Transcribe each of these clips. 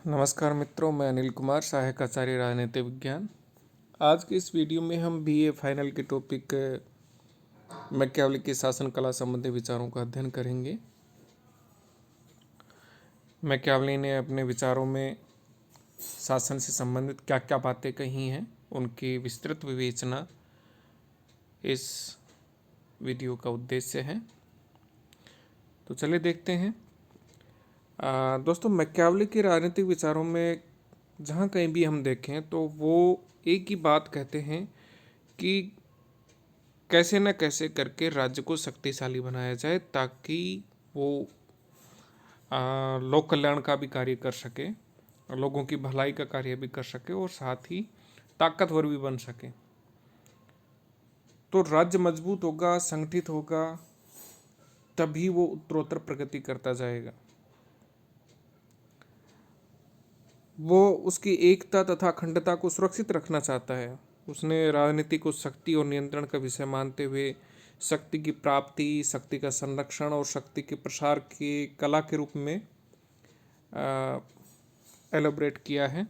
नमस्कार मित्रों, मैं अनिल कुमार, सहायक आचार्य राजनीति विज्ञान। आज के इस वीडियो में हम बीए फाइनल के टॉपिक मैकियावेली की शासन कला संबंधी विचारों का अध्ययन करेंगे। मैकियावेली ने अपने विचारों में शासन से संबंधित क्या क्या बातें कही हैं, उनकी विस्तृत विवेचना इस वीडियो का उद्देश्य है। तो चलिए देखते हैं। दोस्तों, मैकियावेली के राजनीतिक विचारों में जहाँ कहीं भी हम देखें तो वो एक ही बात कहते हैं कि कैसे न कैसे करके राज्य को शक्तिशाली बनाया जाए ताकि वो लोक कल्याण का भी कार्य कर सके, लोगों की भलाई का कार्य भी कर सके और साथ ही ताकतवर भी बन सके। तो राज्य मजबूत होगा, संगठित होगा, तभी वो उत्तरोत्तर प्रगति करता जाएगा। वो उसकी एकता तथा अखंडता को सुरक्षित रखना चाहता है। उसने राजनीति को शक्ति और नियंत्रण का विषय मानते हुए शक्ति की प्राप्ति, शक्ति का संरक्षण और शक्ति के प्रसार की कला के रूप में एलोबरेट किया है।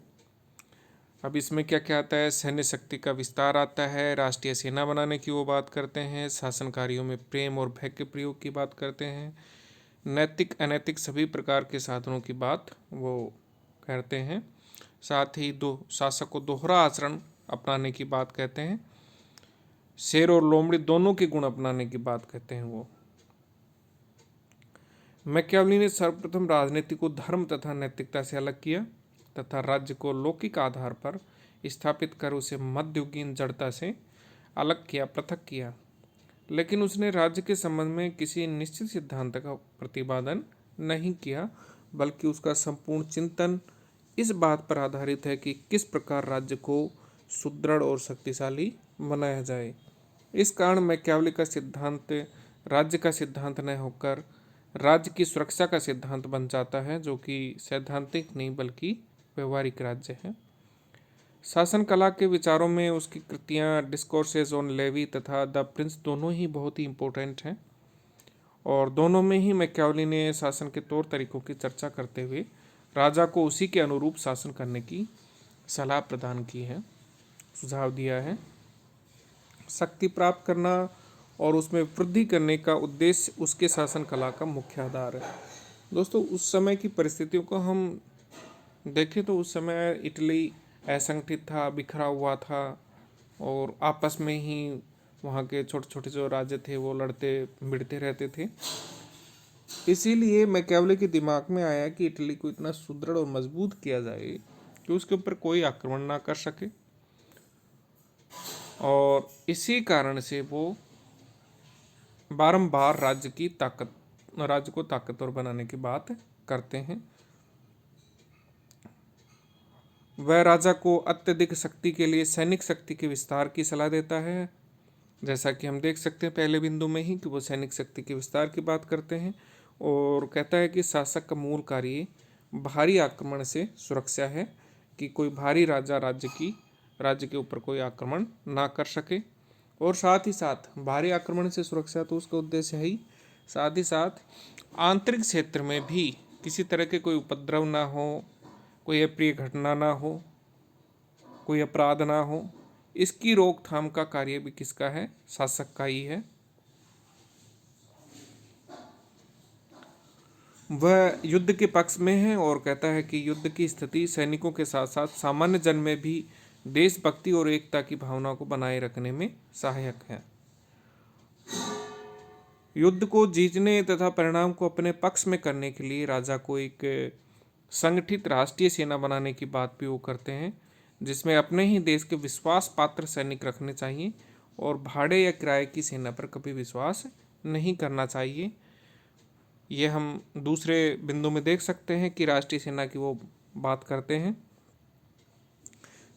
अब इसमें क्या क्या आता है? सैन्य शक्ति का विस्तार आता है, राष्ट्रीय सेना बनाने की वो बात करते हैं, शासन कार्यों में प्रेम और भय के प्रयोग की बात करते हैं, नैतिक अनैतिक सभी प्रकार के साधनों की बात वो करते हैं। साथ ही शासक को दोहरा आचरण अपनाने की बात कहते हैं, शेर और लोमड़ी दोनों के गुण अपनाने की बात कहते हैं वो। मैकियावेली ने सर्वप्रथम राजनीति को धर्म तथा नैतिकता से अलग किया तथा राज्य को लौकिक आधार पर स्थापित कर उसे मध्ययुगीन जड़ता से अलग किया, पृथक किया। लेकिन उसने राज्य के संबंध में किसी निश्चित सिद्धांत का प्रतिपादन नहीं किया, बल्कि उसका संपूर्ण चिंतन इस बात पर आधारित है कि किस प्रकार राज्य को सुदृढ़ और शक्तिशाली बनाया जाए। इस कारण मैकियावेली का सिद्धांत राज्य का सिद्धांत न होकर राज्य की सुरक्षा का सिद्धांत बन जाता है, जो कि सैद्धांतिक नहीं बल्कि व्यवहारिक राज्य है। शासन कला के विचारों में उसकी कृतियाँ डिस्कोर्सेज ऑन लेवी तथा द प्रिंस दोनों ही बहुत ही इम्पोर्टेंट हैं और दोनों में ही मैकियावेली ने शासन के तौर तरीकों की चर्चा करते हुए राजा को उसी के अनुरूप शासन करने की सलाह प्रदान की है, सुझाव दिया है। शक्ति प्राप्त करना और उसमें वृद्धि करने का उद्देश्य उसके शासन कला का मुख्य आधार है। दोस्तों, उस समय की परिस्थितियों को हम देखें तो उस समय इटली असंगठित था, बिखरा हुआ था और आपस में ही वहाँ के छोटे छोटे जो राज्य थे वो लड़ते भिड़ते रहते थे। इसीलिए मैकियावेली के दिमाग में आया कि इटली को इतना सुदृढ़ और मजबूत किया जाए कि उसके ऊपर कोई आक्रमण ना कर सके, और इसी कारण से वो बारंबार राज्य को ताकतवर बनाने की बात करते हैं। वह राजा को अत्यधिक शक्ति के लिए सैनिक शक्ति के विस्तार की सलाह देता है, जैसा कि हम देख सकते हैं पहले बिंदु में ही कि वो सैनिक शक्ति के विस्तार की बात करते हैं और कहता है कि शासक का मूल कार्य भारी आक्रमण से सुरक्षा है, कि कोई भारी राजा राज्य के ऊपर कोई आक्रमण ना कर सके। और साथ ही साथ भारी आक्रमण से सुरक्षा तो उसका उद्देश्य है ही, साथ ही साथ आंतरिक क्षेत्र में भी किसी तरह के कोई उपद्रव ना हो, कोई अप्रिय घटना ना हो, कोई अपराध ना हो, इसकी रोकथाम का कार्य भी किसका है? शासक का ही है। वह युद्ध के पक्ष में है और कहता है कि युद्ध की स्थिति सैनिकों के साथ साथ सामान्य जन में भी देशभक्ति और एकता की भावना को बनाए रखने में सहायक है। युद्ध को जीतने तथा परिणाम को अपने पक्ष में करने के लिए राजा को एक संगठित राष्ट्रीय सेना बनाने की बात भी वो करते हैं, जिसमें अपने ही देश के विश्वास पात्र सैनिक रखने चाहिए और भाड़े या किराए की सेना पर कभी विश्वास नहीं करना चाहिए। ये हम दूसरे बिंदु में देख सकते हैं कि राष्ट्रीय सेना की वो बात करते हैं,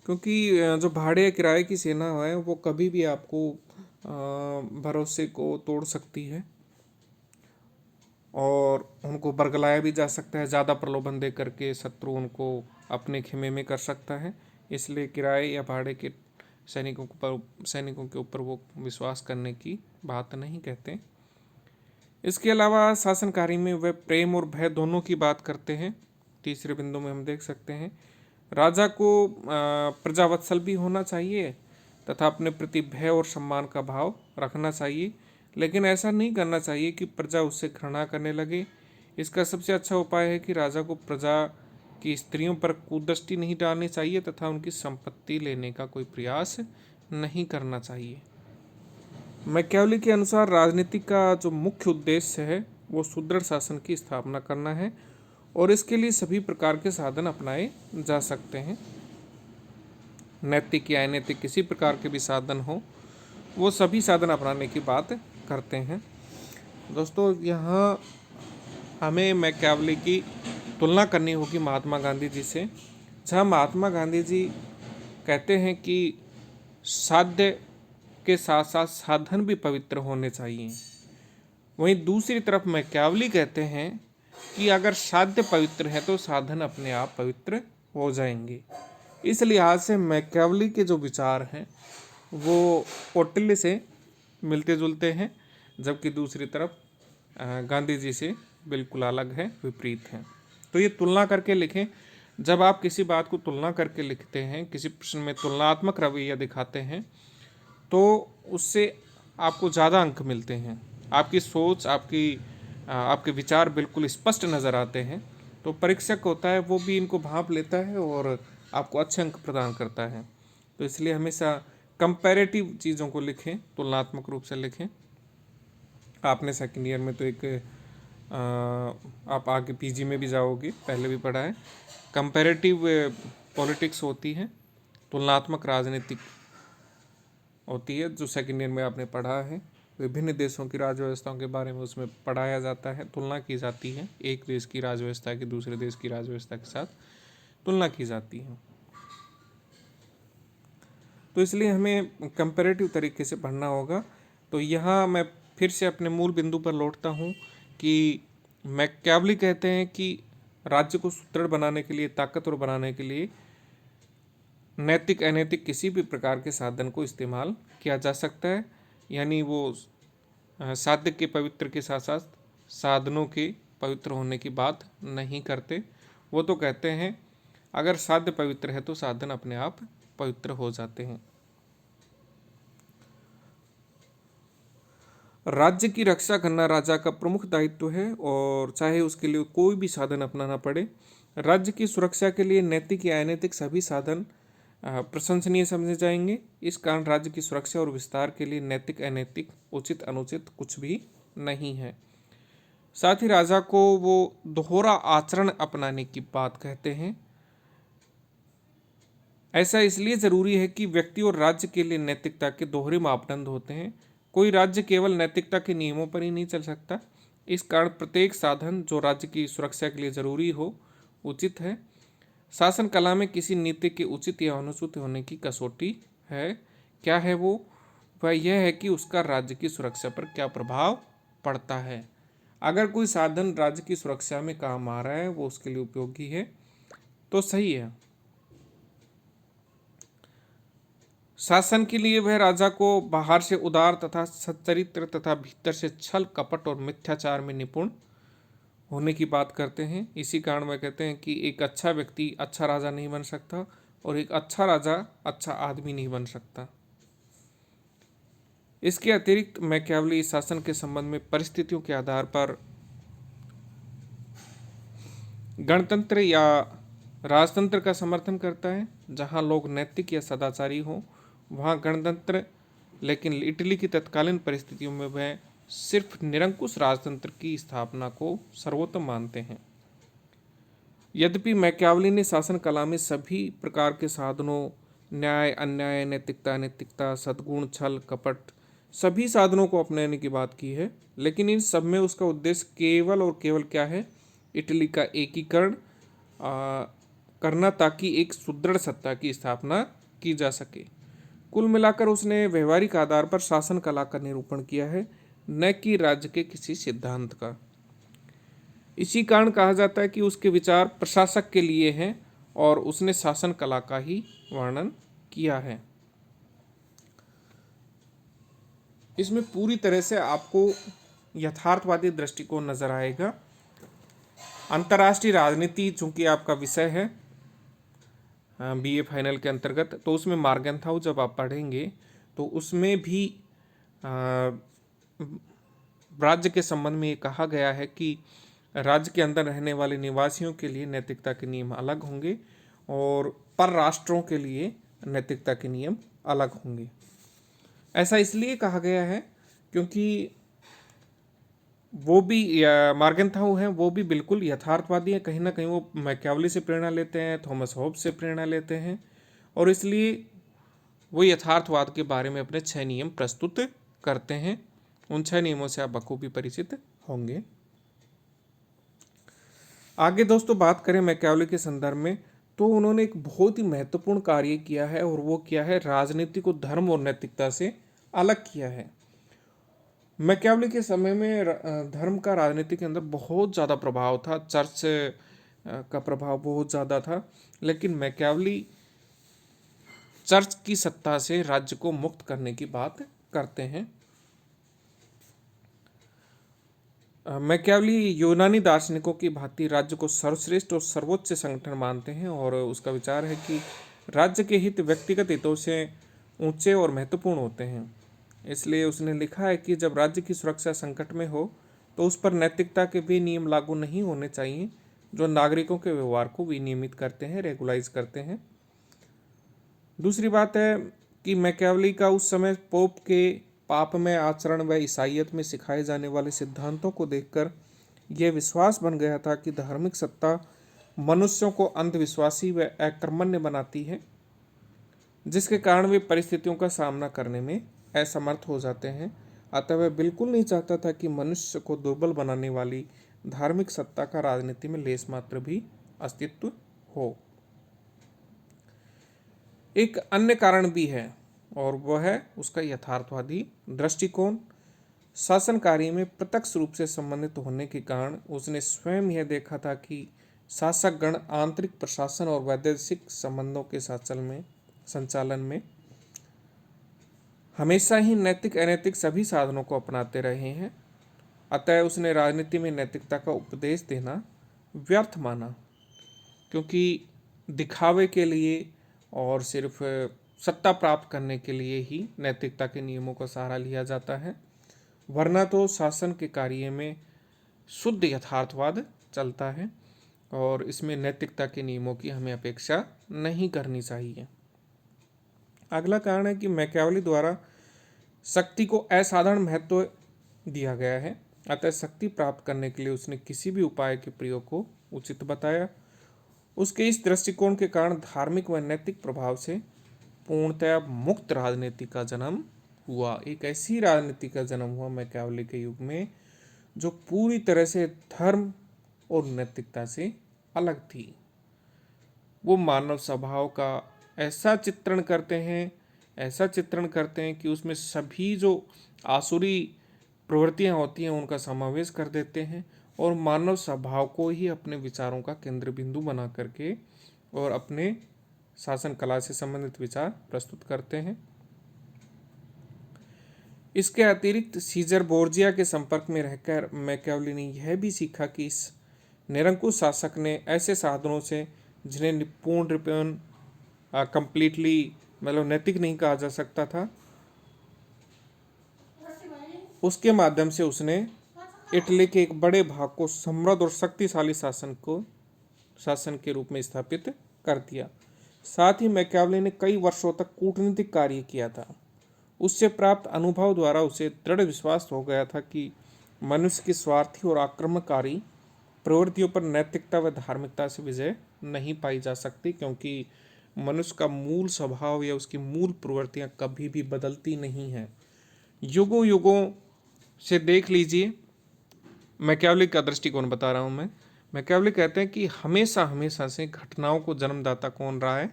क्योंकि जो भाड़े या किराए की सेना है वो कभी भी आपको भरोसे को तोड़ सकती है और उनको बरगलाया भी जा सकता है। ज़्यादा प्रलोभन दे करके शत्रु उनको अपने खेमे में कर सकता है, इसलिए किराए या भाड़े के सैनिकों के ऊपर वो विश्वास करने की बात नहीं कहते। इसके अलावा शासन कार्य में वह प्रेम और भय दोनों की बात करते हैं तीसरे बिंदु में हम देख सकते हैं राजा को प्रजावत्सल भी होना चाहिए तथा अपने प्रति भय और सम्मान का भाव रखना चाहिए, लेकिन ऐसा नहीं करना चाहिए कि प्रजा उससे घृणा करने लगे। इसका सबसे अच्छा उपाय है कि राजा को प्रजा की स्त्रियों पर कुदृष्टि नहीं डालनी चाहिए तथा उनकी संपत्ति लेने का कोई प्रयास नहीं करना चाहिए। मैकियावेली के अनुसार राजनीति का जो मुख्य उद्देश्य है वो सुदृढ़ शासन की स्थापना करना है और इसके लिए सभी प्रकार के साधन अपनाए जा सकते हैं। नैतिक या अनैतिक किसी प्रकार के भी साधन हो, वो सभी साधन अपनाने की बात करते हैं। दोस्तों, यहाँ हमें मैकियावेली की तुलना करनी होगी महात्मा गांधी जी से, जहाँ महात्मा गांधी जी कहते हैं कि साध्य के साथ साथ साधन भी पवित्र होने चाहिए। वहीं दूसरी तरफ मैकियावेली कहते हैं कि अगर साध्य पवित्र है तो साधन अपने आप पवित्र हो जाएंगे। इस लिहाज से मैकियावेली के जो विचार हैं वो कौटिल्य से मिलते जुलते हैं, जबकि दूसरी तरफ गांधी जी से बिल्कुल अलग है, विपरीत हैं। तो ये तुलना करके लिखें। जब आप किसी बात को तुलना करके लिखते हैं, किसी प्रश्न में तुलनात्मक रवैया दिखाते हैं, तो उससे आपको ज़्यादा अंक मिलते हैं। आपकी सोच, आपके विचार बिल्कुल स्पष्ट नज़र आते हैं। तो परीक्षक होता है वो भी इनको भांप लेता है और आपको अच्छे अंक प्रदान करता है। तो इसलिए हमेशा कंपैरेटिव चीज़ों को लिखें, तुलनात्मक रूप से लिखें। आपने सेकेंड ईयर में तो आप आगे पीजी में भी जाओगे, पहले भी पढ़ा है, कंपैरेटिव पॉलिटिक्स होती है, तुलनात्मक राजनीतिक होती है, जो सेकेंड ईयर में आपने पढ़ा है। विभिन्न देशों की राज्य व्यवस्थाओं के बारे में उसमें पढ़ाया जाता है, तुलना की जाती है, एक देश की राज्य व्यवस्था की दूसरे देश की राज्य व्यवस्था के साथ तुलना की जाती है। तो इसलिए हमें कंपैरेटिव तरीके से पढ़ना होगा। तो यहाँ मैं फिर से अपने मूल बिंदु पर लौटता हूँ कि मैकियावेली कहते हैं कि राज्य को सुदृढ़ बनाने के लिए, ताकतवर बनाने के लिए नैतिक अनैतिक किसी भी प्रकार के साधन को इस्तेमाल किया जा सकता है। यानी वो साध्य के पवित्र के साथ साथ साधनों के पवित्र होने की बात नहीं करते। वो तो कहते हैं अगर साध्य पवित्र है तो साधन अपने आप पवित्र हो जाते हैं। राज्य की रक्षा करना राजा का प्रमुख दायित्व है और चाहे उसके लिए कोई भी साधन अपनाना पड़े। राज्य की सुरक्षा के लिए नैतिक या अनैतिक सभी साधन प्रशंसनीय समझे जाएंगे। इस कारण राज्य की सुरक्षा और विस्तार के लिए नैतिक अनैतिक उचित अनुचित कुछ भी नहीं है। साथ ही राजा को वो दोहरा आचरण अपनाने की बात कहते हैं। ऐसा इसलिए जरूरी है कि व्यक्ति और राज्य के लिए नैतिकता के दोहरे मापदंड होते हैं। कोई राज्य केवल नैतिकता के नियमों पर ही नहीं चल सकता। इस कारण प्रत्येक साधन जो राज्य की सुरक्षा के लिए जरूरी हो उचित है। शासन कला में किसी नीति के उचित या अनुचित होने की कसौटी है। क्या है वो? वह यह है कि उसका राज्य की सुरक्षा पर क्या प्रभाव पड़ता है। अगर कोई साधन राज्य की सुरक्षा में काम आ रहा है, वो उसके लिए उपयोगी है, तो सही है। शासन के लिए वह राजा को बाहर से उदार तथा सच्चरित्र तथा भीतर से छल कपट और मिथ्याचार में निपुण होने की बात करते हैं। इसी कारण वह कहते हैं कि एक अच्छा व्यक्ति अच्छा राजा नहीं बन सकता और एक अच्छा राजा अच्छा आदमी नहीं बन सकता। इसके अतिरिक्त मैकियावेली शासन के संबंध में परिस्थितियों के आधार पर गणतंत्र या राजतंत्र का समर्थन करता है। जहां लोग नैतिक या सदाचारी हों वहां गणतंत्र, लेकिन इटली की तत्कालीन परिस्थितियों में वह सिर्फ निरंकुश राजतंत्र की स्थापना को सर्वोत्तम मानते हैं। यद्यपि मैकियावेली ने शासन कला में सभी प्रकार के साधनों, न्याय अन्याय, नैतिकता अनैतिकता, सद्गुण, छल कपट, सभी साधनों को अपनाने की बात की है, लेकिन इन सब में उसका उद्देश्य केवल और केवल क्या है? इटली का एकीकरण करना, ताकि एक सुदृढ़ सत्ता की स्थापना की जा सके। कुल मिलाकर उसने व्यवहारिक आधार पर शासन कला का निरूपण किया है, न कि राज्य के किसी सिद्धांत का। इसी कारण कहा जाता है कि उसके विचार प्रशासक के लिए हैं और उसने शासन कला का ही वर्णन किया है। इसमें पूरी तरह से आपको यथार्थवादी दृष्टिकोण नजर आएगा। अंतर्राष्ट्रीय राजनीति चूंकि आपका विषय है बीए फाइनल के अंतर्गत, तो उसमें मार्गेंथाउ जब आप पढ़ेंगे तो उसमें भी राज्य के संबंध में ये कहा गया है कि राज्य के अंदर रहने वाले निवासियों के लिए नैतिकता के नियम अलग होंगे और पर राष्ट्रों के लिए नैतिकता के नियम अलग होंगे। ऐसा इसलिए कहा गया है क्योंकि वो भी मार्गेंथाउ हैं, वो भी बिल्कुल यथार्थवादी हैं। कहीं ना कहीं वो मैकियावेली से प्रेरणा लेते हैं, थॉमस होब्स से प्रेरणा लेते हैं, और इसलिए वो यथार्थवाद के बारे में अपने 6 नियम प्रस्तुत करते हैं। उन 6 नियमों से आप बखूबी परिचित होंगे। आगे दोस्तों बात करें मैकियावेली के संदर्भ में, तो उन्होंने एक बहुत ही महत्वपूर्ण कार्य किया है, और वो क्या है, राजनीति को धर्म और नैतिकता से अलग किया है। मैकियावेली के समय में धर्म का राजनीति के अंदर बहुत ज़्यादा प्रभाव था, चर्च का प्रभाव बहुत ज़्यादा था, लेकिन मैकियावेली चर्च की सत्ता से राज्य को मुक्त करने की बात करते हैं। मैकियावेली यूनानी दार्शनिकों की भांति राज्य को सर्वश्रेष्ठ और सर्वोच्च संगठन मानते हैं, और उसका विचार है कि राज्य के हित व्यक्तिगत हितों से ऊंचे और महत्वपूर्ण होते हैं। इसलिए उसने लिखा है कि जब राज्य की सुरक्षा संकट में हो तो उस पर नैतिकता के भी नियम लागू नहीं होने चाहिए जो नागरिकों के व्यवहार को विनियमित करते हैं, रेगुलाइज करते हैं। दूसरी बात है कि मैकियावेली का उस समय पोप के पापमय आचरण व ईसाइयत में सिखाए जाने वाले सिद्धांतों को देखकर यह विश्वास बन गया था कि धार्मिक सत्ता मनुष्यों को अंधविश्वासी व अकर्मण्य बनाती है, जिसके कारण वे परिस्थितियों का सामना करने में असमर्थ हो जाते हैं। अतः वह बिल्कुल नहीं चाहता था कि मनुष्य को दुर्बल बनाने वाली धार्मिक सत्ता का राजनीति में लेस मात्र भी अस्तित्व हो। एक अन्य कारण भी है, और वह है उसका यथार्थवादी दृष्टिकोण। शासन कार्य में प्रत्यक्ष रूप से संबंधित होने के कारण उसने स्वयं यह देखा था कि शासक गण आंतरिक प्रशासन और वैदेशिक संबंधों के संचालन में हमेशा ही नैतिक अनैतिक सभी साधनों को अपनाते रहे हैं। अतः उसने राजनीति में नैतिकता का उपदेश देना व्यर्थ माना, क्योंकि दिखावे के लिए और सिर्फ सत्ता प्राप्त करने के लिए ही नैतिकता के नियमों का सहारा लिया जाता है, वरना तो शासन के कार्य में शुद्ध यथार्थवाद चलता है और इसमें नैतिकता के नियमों की हमें अपेक्षा नहीं करनी चाहिए। अगला कारण है कि मैकियावेली द्वारा शक्ति को असाधारण महत्व दिया गया है, अतः शक्ति प्राप्त करने के लिए उसने किसी भी उपाय के प्रयोग को उचित बताया। उसके इस दृष्टिकोण के कारण धार्मिक व नैतिक प्रभाव से पूर्णतया मुक्त राजनीति का जन्म हुआ। एक ऐसी राजनीति का जन्म हुआ मैकियावेली के युग में जो पूरी तरह से धर्म और नैतिकता से अलग थी। वो मानव स्वभाव का ऐसा चित्रण करते हैं कि उसमें सभी जो आसुरी प्रवृत्तियां होती हैं उनका समावेश कर देते हैं, और मानव स्वभाव को ही अपने विचारों का केंद्र बिंदु बना करके और अपने शासन कला से संबंधित विचार प्रस्तुत करते हैं। इसके अतिरिक्त सीजर बोर्जिया के संपर्क में रहकर मैकियावेली ने यह भी सीखा कि इस निरंकुश शासक ने ऐसे साधनों से जिन्हें पूर्ण रूपेण कंप्लीटली मतलब नैतिक नहीं कहा जा सकता था, उसके माध्यम से उसने इटली के एक बड़े भाग को समृद्ध और शक्तिशाली शासन के रूप में स्थापित कर दिया। साथ ही मैकियावेली ने कई वर्षों तक कूटनीतिक कार्य किया था। उससे प्राप्त अनुभव द्वारा उसे दृढ़ विश्वास हो गया था कि मनुष्य की स्वार्थी और आक्रमणकारी प्रवृत्तियों पर नैतिकता व धार्मिकता से विजय नहीं पाई जा सकती, क्योंकि मनुष्य का मूल स्वभाव या उसकी मूल प्रवृत्तियां कभी भी बदलती नहीं हैं। युगों युगों से देख लीजिए, मैकियावेली का दृष्टिकोण बता रहा हूँ मैं। मैकियावेली कहते हैं कि हमेशा से घटनाओं को जन्मदाता कौन रहा है?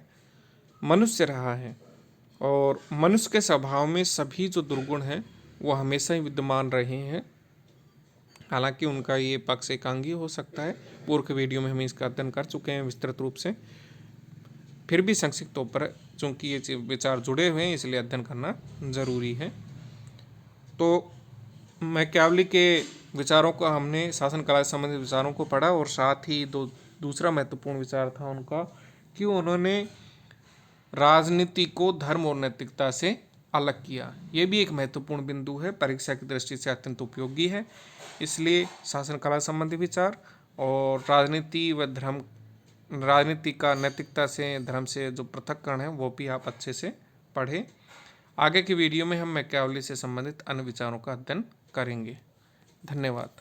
मनुष्य रहा है, और मनुष्य के स्वभाव में सभी जो दुर्गुण हैं वो हमेशा ही विद्यमान रहे हैं। हालांकि उनका ये पक्ष एकांगी हो सकता है, पूर्व के वीडियो में हम इसका अध्ययन कर चुके हैं विस्तृत रूप से, फिर भी संक्षिप्त तौर पर चूँकि ये विचार जुड़े हुए हैं इसलिए अध्ययन करना जरूरी है। तो मैकियावेली के विचारों का हमने शासन कला से संबंधित विचारों को पढ़ा और साथ ही दूसरा महत्वपूर्ण विचार था उनका कि उन्होंने राजनीति को धर्म और नैतिकता से अलग किया। ये भी एक महत्वपूर्ण बिंदु है, परीक्षा की दृष्टि से अत्यंत उपयोगी है। इसलिए शासन कला संबंधी विचार और राजनीति का नैतिकता से धर्म से जो पृथक्करण है वो भी आप अच्छे से पढ़ें। आगे की वीडियो में हम मैकियावेली से संबंधित अन्य विचारों का अध्ययन करेंगे। धन्यवाद।